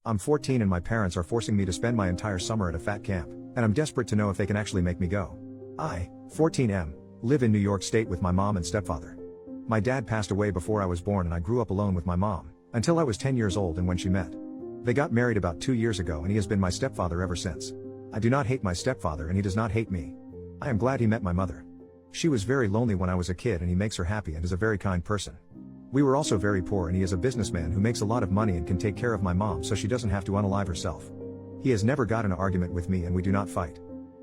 I'm 14 and my parents are forcing me to spend my entire summer at a fat camp, and I'm desperate to know if they can actually make me go. I, 14M, live in New York State with my mom and stepfather. My dad passed away before I was born and I grew up alone with my mom, until I was 10 years old and when she met. They got married about 2 years ago and he has been my stepfather ever since. I do not hate my stepfather and he does not hate me. I am glad he met my mother. She was very lonely when I was a kid and he makes her happy and is a very kind person. We were also very poor and he is a businessman who makes a lot of money and can take care of my mom so she doesn't have to unalive herself. He has never got in an argument with me and we do not fight.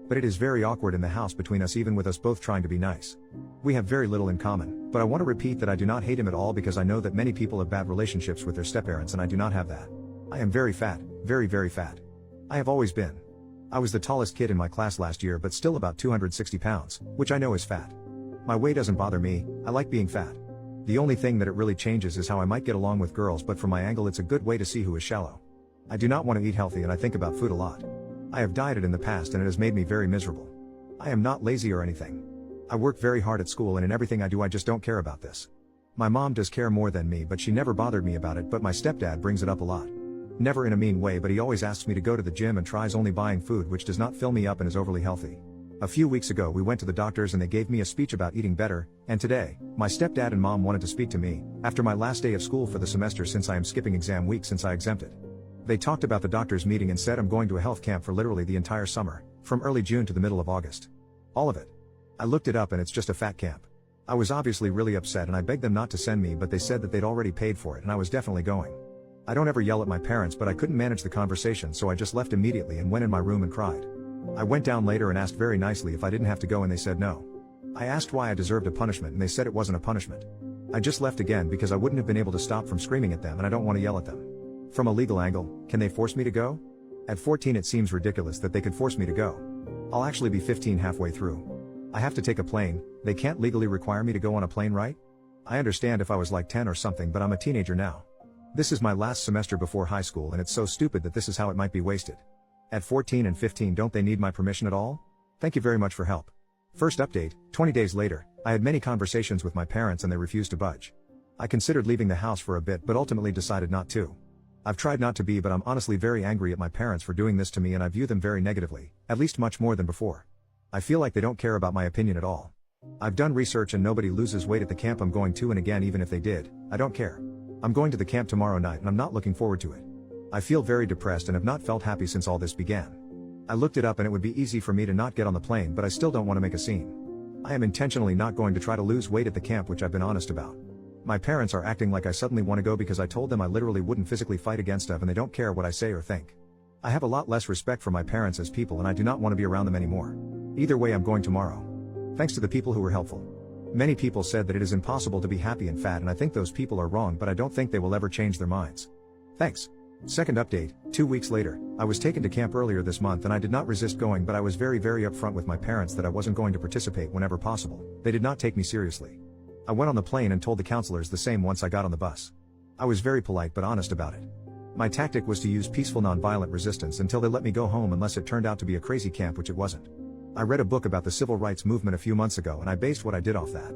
But it is very awkward in the house between us even with us both trying to be nice. We have very little in common, but I want to repeat that I do not hate him at all because I know that many people have bad relationships with their stepparents and I do not have that. I am very fat, very fat. I have always been. I was the tallest kid in my class last year but still about 260 pounds, which I know is fat. My weight doesn't bother me, I like being fat. The only thing that it really changes is how I might get along with girls, but from my angle it's a good way to see who is shallow. I do not want to eat healthy and I think about food a lot. I have dieted in the past and it has made me very miserable. I am not lazy or anything. I work very hard at school and in everything I do I just don't care about this. My mom does care more than me but she never bothered me about it, but my stepdad brings it up a lot. Never in a mean way, but he always asks me to go to the gym and tries only buying food which does not fill me up and is overly healthy. A few weeks ago we went to the doctors and they gave me a speech about eating better, and today, my stepdad and mom wanted to speak to me, after my last day of school for the semester since I am skipping exam week since I exempted. They talked about the doctor's meeting and said I'm going to a health camp for literally the entire summer, from early June to the middle of August. All of it. I looked it up and it's just a fat camp. I was obviously really upset and I begged them not to send me, but they said that they'd already paid for it and I was definitely going. I don't ever yell at my parents, but I couldn't manage the conversation so I just left immediately and went in my room and cried. I went down later and asked very nicely if I didn't have to go and they said no. I asked why I deserved a punishment and they said it wasn't a punishment. I just left again because I wouldn't have been able to stop from screaming at them and I don't want to yell at them. From a legal angle, can they force me to go? At 14 it seems ridiculous that they could force me to go. I'll actually be 15 halfway through. I have to take a plane, they can't legally require me to go on a plane, right? I understand if I was like 10 or something, but I'm a teenager now. This is my last semester before high school and it's so stupid that this is how it might be wasted. At 14 and 15 don't they need my permission at all? Thank you very much for help. First update, 20 days later, I had many conversations with my parents and they refused to budge. I considered leaving the house for a bit but ultimately decided not to. I've tried not to be, but I'm honestly very angry at my parents for doing this to me and I view them very negatively, at least much more than before. I feel like they don't care about my opinion at all. I've done research and nobody loses weight at the camp I'm going to, and again even if they did, I don't care. I'm going to the camp tomorrow night and I'm not looking forward to it. I feel very depressed and have not felt happy since all this began. I looked it up and it would be easy for me to not get on the plane, but I still don't want to make a scene. I am intentionally not going to try to lose weight at the camp, which I've been honest about. My parents are acting like I suddenly want to go because I told them I literally wouldn't physically fight against them and they don't care what I say or think. I have a lot less respect for my parents as people and I do not want to be around them anymore. Either way I'm going tomorrow. Thanks to the people who were helpful. Many people said that it is impossible to be happy and fat and I think those people are wrong, but I don't think they will ever change their minds. Thanks. Second update, 2 weeks later, I was taken to camp earlier this month and I did not resist going, but I was very upfront with my parents that I wasn't going to participate whenever possible. They did not take me seriously. I went on the plane and told the counselors the same once I got on the bus. I was very polite but honest about it. My tactic was to use peaceful nonviolent resistance until they let me go home, unless it turned out to be a crazy camp, which it wasn't. I read a book about the civil rights movement a few months ago and I based what I did off that.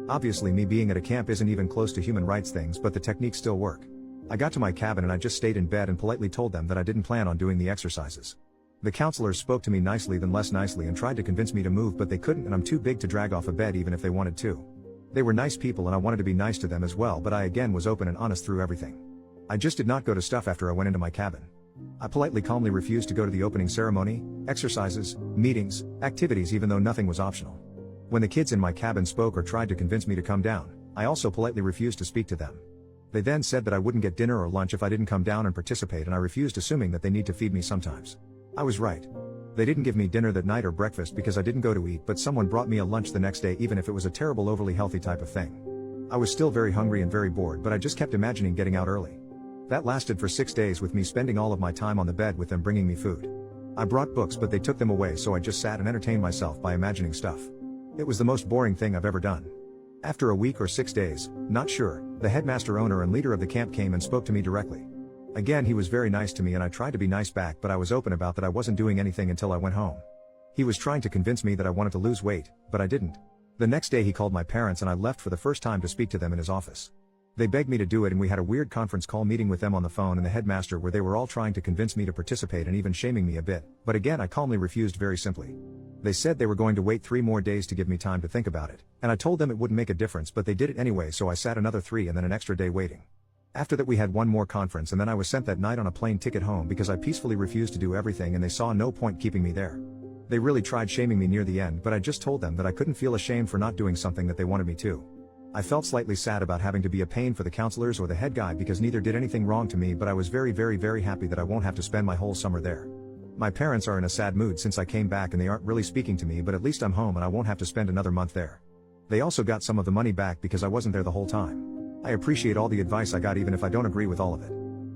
Obviously me being at a camp isn't even close to human rights things, but the techniques still work. I got to my cabin and I just stayed in bed and politely told them that I didn't plan on doing the exercises. The counselors spoke to me nicely then less nicely and tried to convince me to move, but they couldn't and I'm too big to drag off a bed even if they wanted to. They were nice people and I wanted to be nice to them as well, but I again was open and honest through everything. I just did not go to stuff after I went into my cabin. I politely calmly refused to go to the opening ceremony, exercises, meetings, activities, even though nothing was optional. When the kids in my cabin spoke or tried to convince me to come down, I also politely refused to speak to them. They then said that I wouldn't get dinner or lunch if I didn't come down and participate, and I refused, assuming that they need to feed me sometimes. I was right. They didn't give me dinner that night or breakfast because I didn't go to eat, but someone brought me a lunch the next day even if it was a terrible overly healthy type of thing. I was still very hungry and very bored, but I just kept imagining getting out early. That lasted for 6 days, with me spending all of my time on the bed with them bringing me food. I brought books but they took them away, so I just sat and entertained myself by imagining stuff. It was the most boring thing I've ever done. After a week or 6 days, not sure, the headmaster, owner and leader of the camp came and spoke to me directly. Again he was very nice to me and I tried to be nice back, but I was open about that I wasn't doing anything until I went home. He was trying to convince me that I wanted to lose weight, but I didn't. The next day he called my parents and I left for the first time to speak to them in his office. They begged me to do it and we had a weird conference call meeting with them on the phone and the headmaster where they were all trying to convince me to participate and even shaming me a bit, but again I calmly refused very simply. They said they were going to wait 3 more days to give me time to think about it, and I told them it wouldn't make a difference but they did it anyway, so I sat another 3 and then an extra day waiting. After that we had one more conference and then I was sent that night on a plane ticket home because I peacefully refused to do everything and they saw no point keeping me there. They really tried shaming me near the end but I just told them that I couldn't feel ashamed for not doing something that they wanted me to. I felt slightly sad about having to be a pain for the counselors or the head guy because neither did anything wrong to me, but I was very happy that I won't have to spend my whole summer there. My parents are in a sad mood since I came back and they aren't really speaking to me, but at least I'm home and I won't have to spend another month there. They also got some of the money back because I wasn't there the whole time. I appreciate all the advice I got even if I don't agree with all of it.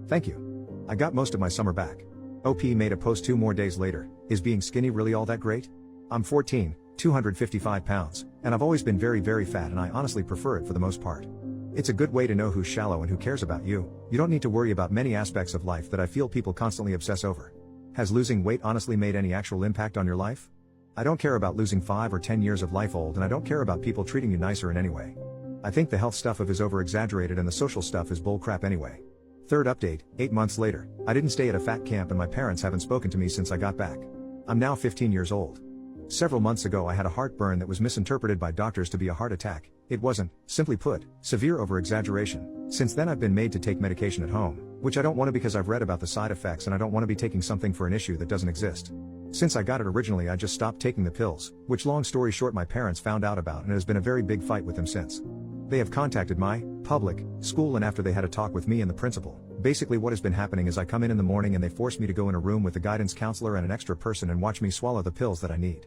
Thank you. I got most of my summer back. OP made a post 2 more days later. Is being skinny really all that great? I'm 14, 255 pounds, and I've always been very fat and I honestly prefer it for the most part. It's a good way to know who's shallow and who cares about you. You don't need to worry about many aspects of life that I feel people constantly obsess over. Has losing weight honestly made any actual impact on your life? I don't care about losing 5 or 10 years of life old and I don't care about people treating you nicer in any way. I think the health stuff is over-exaggerated and the social stuff is bullcrap anyway. Third update, 8 months later, I didn't stay at a fat camp and my parents haven't spoken to me since I got back. I'm now 15 years old. Several months ago I had a heartburn that was misinterpreted by doctors to be a heart attack. It wasn't, simply put, severe over-exaggeration. Since then I've been made to take medication at home, which I don't want to because I've read about the side effects and I don't want to be taking something for an issue that doesn't exist. Since I got it originally I just stopped taking the pills, which long story short my parents found out about and it has been a very big fight with them since. They have contacted my public school and after they had a talk with me and the principal. Basically what has been happening is I come in the morning and they force me to go in a room with a guidance counselor and an extra person and watch me swallow the pills that I need.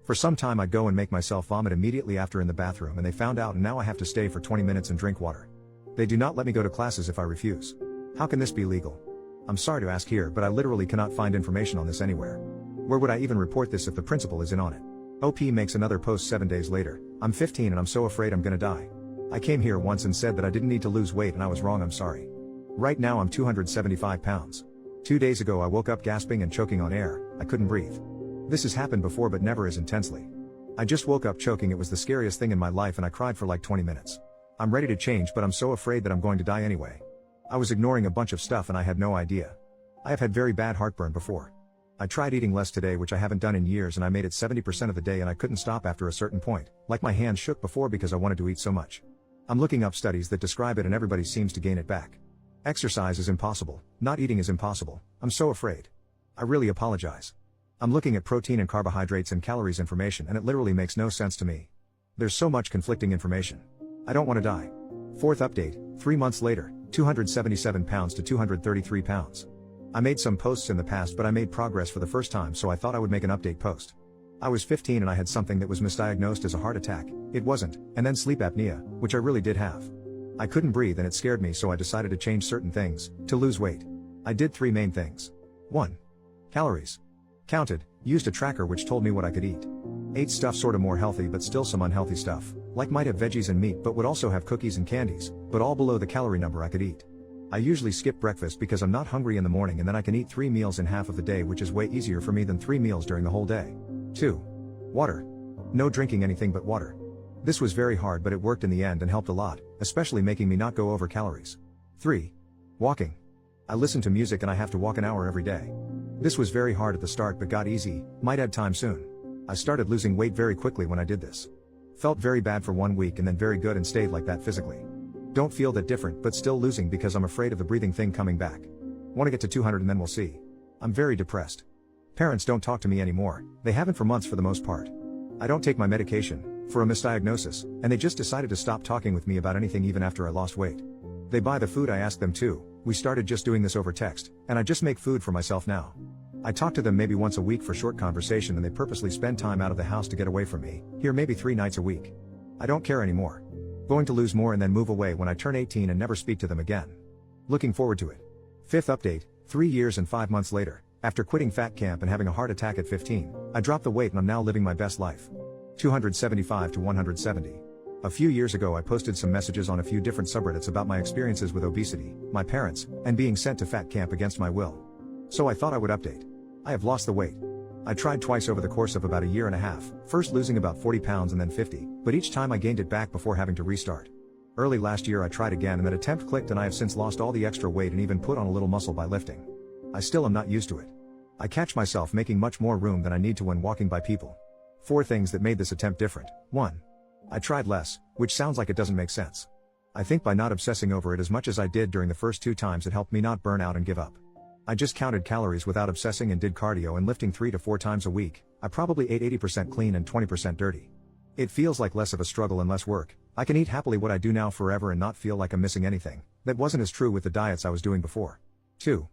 For some time I'd go and make myself vomit immediately after in the bathroom and they found out and now I have to stay for 20 minutes and drink water. They do not let me go to classes if I refuse. How can this be legal? I'm sorry to ask here but I literally cannot find information on this anywhere. Where would I even report this if the principal is in on it? OP makes another post 7 days later. I'm 15 and I'm so afraid I'm gonna die. I came here once and said that I didn't need to lose weight and I was wrong, I'm sorry. Right now I'm 275 pounds. 2 days ago I woke up gasping and choking on air, I couldn't breathe. This has happened before but never as intensely. I just woke up choking, it was the scariest thing in my life and I cried for like 20 minutes. I'm ready to change but I'm so afraid that I'm going to die anyway. I was ignoring a bunch of stuff and I had no idea. I have had very bad heartburn before. I tried eating less today which I haven't done in years and I made it 70% of the day and I couldn't stop after a certain point, like my hands shook before because I wanted to eat so much. I'm looking up studies that describe it and everybody seems to gain it back. Exercise is impossible, not eating is impossible, I'm so afraid. I really apologize. I'm looking at protein and carbohydrates and calories information and it literally makes no sense to me. There's so much conflicting information. I don't want to die. Fourth update, 3 months later, 277 pounds to 233 pounds. I made some posts in the past but I made progress for the first time so I thought I would make an update post. I was 15 and I had something that was misdiagnosed as a heart attack, it wasn't, and then sleep apnea, which I really did have. I couldn't breathe and it scared me so I decided to change certain things, to lose weight. I did 3 main things. 1. Calories. Counted, used a tracker which told me what I could eat. Ate stuff sorta more healthy but still some unhealthy stuff, like might have veggies and meat but would also have cookies and candies, but all below the calorie number I could eat. I usually skip breakfast because I'm not hungry in the morning and then I can eat 3 meals in half of the day which is way easier for me than 3 meals during the whole day. 2. Water. No drinking anything but water. This was very hard but it worked in the end and helped a lot, especially making me not go over calories. 3. Walking. I listen to music and I have to walk an hour every day. This was very hard at the start but got easy, might add time soon. I started losing weight very quickly when I did this. Felt very bad for 1 week and then very good and stayed like that physically. Don't feel that different but still losing because I'm afraid of the breathing thing coming back. Want to get to 200 and then we'll see. I'm very depressed. Parents don't talk to me anymore, they haven't for months for the most part. I don't take my medication, for a misdiagnosis, and they just decided to stop talking with me about anything even after I lost weight. They buy the food I ask them to, we started just doing this over text, and I just make food for myself now. I talk to them maybe once a week for short conversation and they purposely spend time out of the house to get away from me, here maybe 3 nights a week. I don't care anymore. Going to lose more and then move away when I turn 18 and never speak to them again. Looking forward to it. Fifth update, 3 years and 5 months later, after quitting fat camp and having a heart attack at 15, I dropped the weight and I'm now living my best life. 275 to 170. A few years ago I posted some messages on a few different subreddits about my experiences with obesity, my parents, and being sent to fat camp against my will. So I thought I would update. I have lost the weight. I tried twice over the course of about a year and a half, first losing about 40 pounds and then 50, but each time I gained it back before having to restart. Early last year I tried again and that attempt clicked and I have since lost all the extra weight and even put on a little muscle by lifting. I still am not used to it. I catch myself making much more room than I need to when walking by people. 4 things that made this attempt different. 1. I tried less, which sounds like it doesn't make sense. I think by not obsessing over it as much as I did during the first 2 times it helped me not burn out and give up. I just counted calories without obsessing and did cardio and lifting 3 to 4 times a week. I probably ate 80% clean and 20% dirty. It feels like less of a struggle and less work. I can eat happily what I do now forever and not feel like I'm missing anything. That wasn't as true with the diets I was doing before. 2.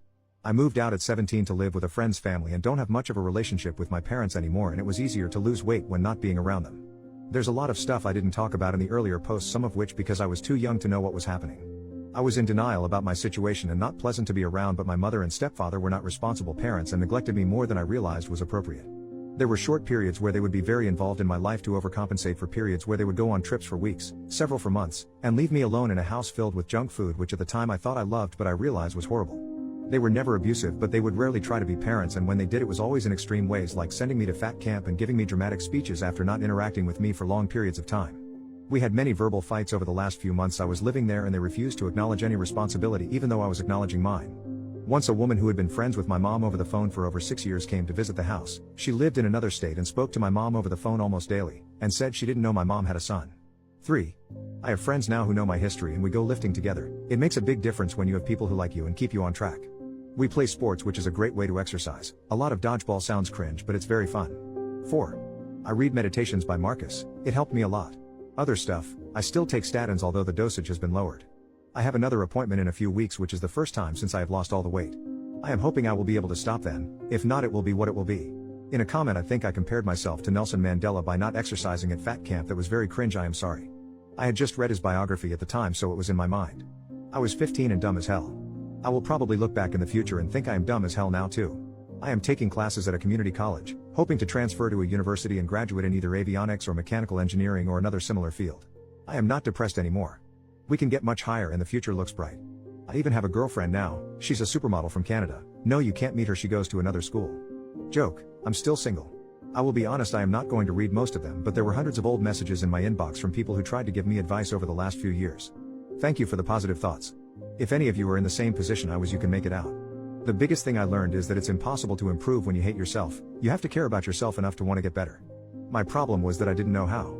I moved out at 17 to live with a friend's family and don't have much of a relationship with my parents anymore, and it was easier to lose weight when not being around them. There's a lot of stuff I didn't talk about in the earlier posts, some of which because I was too young to know what was happening. I was in denial about my situation and not pleasant to be around, but my mother and stepfather were not responsible parents and neglected me more than I realized was appropriate. There were short periods where they would be very involved in my life to overcompensate for periods where they would go on trips for weeks, several for months, and leave me alone in a house filled with junk food, which at the time I thought I loved but I realized was horrible. They were never abusive, but they would rarely try to be parents, and when they did it was always in extreme ways, like sending me to fat camp and giving me dramatic speeches after not interacting with me for long periods of time. We had many verbal fights over the last few months I was living there, and they refused to acknowledge any responsibility even though I was acknowledging mine. Once a woman who had been friends with my mom over the phone for over 6 years came to visit the house. She lived in another state and spoke to my mom over the phone almost daily, and said she didn't know my mom had a son. 3. I have friends now who know my history and we go lifting together. It makes a big difference when you have people who like you and keep you on track. We play sports, which is a great way to exercise. A lot of dodgeball sounds cringe, but it's very fun. 4. I read Meditations by Marcus. It helped me a lot. Other stuff, I still take statins although the dosage has been lowered. I have another appointment in a few weeks, which is the first time since I have lost all the weight. I am hoping I will be able to stop then. If not, it will be what it will be. In a comment I think I compared myself to Nelson Mandela by not exercising at fat camp. That was very cringe, I am sorry. I had just read his biography at the time, so it was in my mind. I was 15 and dumb as hell. I will probably look back in the future and think I am dumb as hell now too. I am taking classes at a community college, hoping to transfer to a university and graduate in either avionics or mechanical engineering or another similar field. I am not depressed anymore. We can get much higher and the future looks bright. I even have a girlfriend now. She's a supermodel from Canada. No, you can't meet her, she goes to another school. Joke, I'm still single. I will be honest, I am not going to read most of them, but there were hundreds of old messages in my inbox from people who tried to give me advice over the last few years. Thank you for the positive thoughts. If any of you are in the same position I was, you can make it out. The biggest thing I learned is that it's impossible to improve when you hate yourself. You have to care about yourself enough to want to get better. My problem was that I didn't know how.